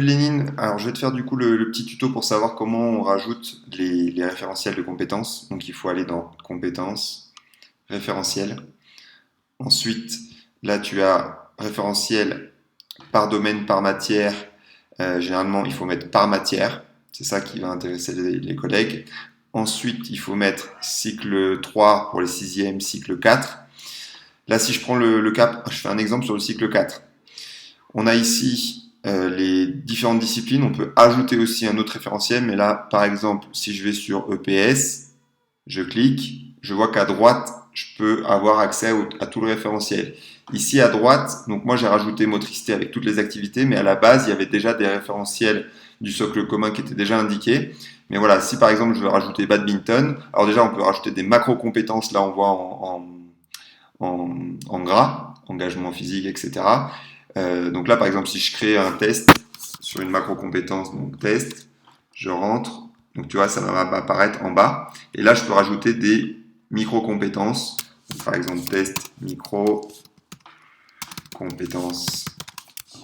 Lénine, alors je vais te faire du coup le petit tuto pour savoir comment on rajoute les référentiels de compétences. Donc il faut aller dans compétences, référentiels. Ensuite, là tu as référentiel par domaine, par matière. Généralement, il faut mettre par matière. C'est ça qui va intéresser les collègues. Ensuite, il faut mettre cycle 3 pour les sixièmes, cycle 4. Là, si je prends le cas, je fais un exemple sur le cycle 4. On a ici les différentes disciplines. On peut ajouter aussi un autre référentiel, mais là, par exemple, si je vais sur EPS, je clique, je vois qu'à droite, je peux avoir accès à tout le référentiel. Ici à droite, donc moi j'ai rajouté motricité avec toutes les activités, mais à la base, il y avait déjà des référentiels du socle commun qui étaient déjà indiqués. Mais voilà, si par exemple je veux rajouter badminton, alors déjà on peut rajouter des macro-compétences, là on voit en gras, engagement physique, etc. Donc là par exemple si je crée un test sur une macro-compétence, donc test, je rentre, donc tu vois ça va apparaître en bas, et là je peux rajouter des micro-compétences, par exemple test micro-compétence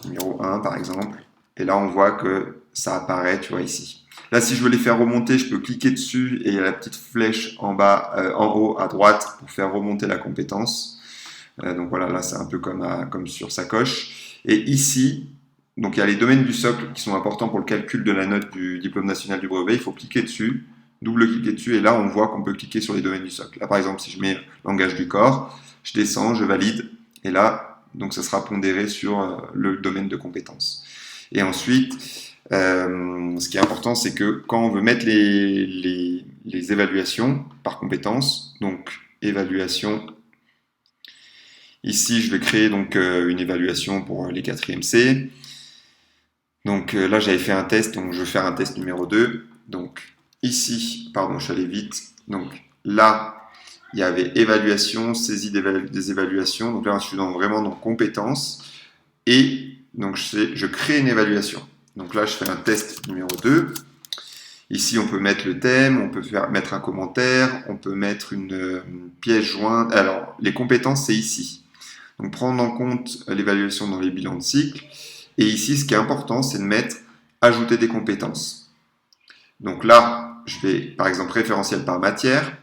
numéro 1 par exemple, et là on voit que ça apparaît, tu vois ici. Là, si je veux les faire remonter, je peux cliquer dessus et il y a la petite flèche en bas, en haut à droite pour faire remonter la compétence. Donc voilà, là c'est un peu comme sur Sacoche. Et ici, donc il y a les domaines du socle qui sont importants pour le calcul de la note du diplôme national du brevet. Il faut cliquer dessus, double-cliquer dessus, et là on voit qu'on peut cliquer sur les domaines du socle. Là par exemple, si je mets langage du corps, je descends, je valide, et là, donc ça sera pondéré sur le domaine de compétences. Et ensuite, ce qui est important, c'est que quand on veut mettre les évaluations par compétence, donc évaluation, ici je vais créer donc une évaluation pour les 4e C. Donc là j'avais fait un test, donc je vais faire un test numéro 2. Donc ici, pardon, je suis allé vite. Donc là, il y avait évaluation, saisie des évaluations. Donc là, je suis vraiment dans compétences. Et donc je crée une évaluation. Donc là, je fais un test numéro 2. Ici, on peut mettre le thème, on peut mettre un commentaire, on peut mettre une pièce jointe. Alors, les compétences, c'est ici. Donc, prendre en compte l'évaluation dans les bilans de cycle. Et ici, ce qui est important, c'est de mettre ajouter des compétences. Donc là, je vais, par exemple, référentiel par matière.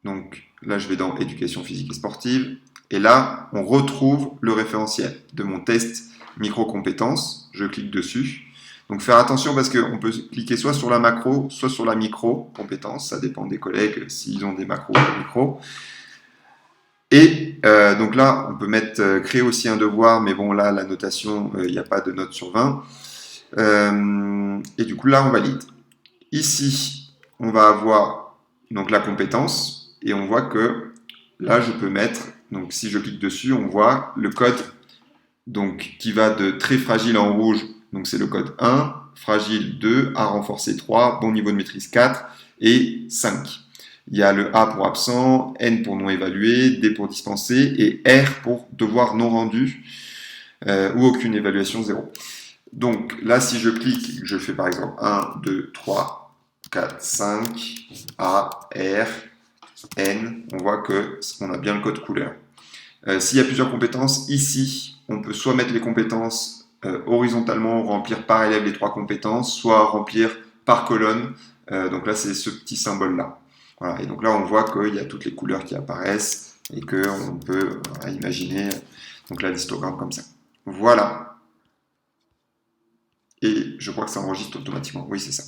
Donc là, je vais dans éducation physique et sportive. Et là, on retrouve le référentiel de mon test micro-compétences. Je clique dessus. Donc faire attention parce qu'on peut cliquer soit sur la macro, soit sur la micro-compétence. Ça dépend des collègues s'ils ont des macros ou des micros. Et donc là, on peut mettre créer aussi un devoir, mais bon, là, la notation, il n'y a pas de note sur 20. Et du coup, là, on valide. Ici, on va avoir donc la compétence, et on voit que là, je peux mettre, donc si je clique dessus, on voit le code donc, qui va de très fragile en rouge, donc c'est le code 1, fragile 2, à renforcer 3, bon niveau de maîtrise 4 et 5. Il y a le A pour absent, N pour non évalué, D pour dispensé et R pour devoir non rendu ou aucune évaluation 0. Donc là, si je clique, je fais par exemple 1, 2, 3, 4, 5, A, R, N, on voit qu'on a bien le code couleur. S'il y a plusieurs compétences, ici, on peut soit mettre les compétences horizontalement, remplir par élève les 3 compétences, soit remplir par colonne. Donc là, c'est ce petit symbole-là. Voilà. Et donc là, on voit qu'il y a toutes les couleurs qui apparaissent et qu'on peut imaginer donc là, l'histogramme comme ça. Voilà. Et je crois que ça enregistre automatiquement. Oui, c'est ça.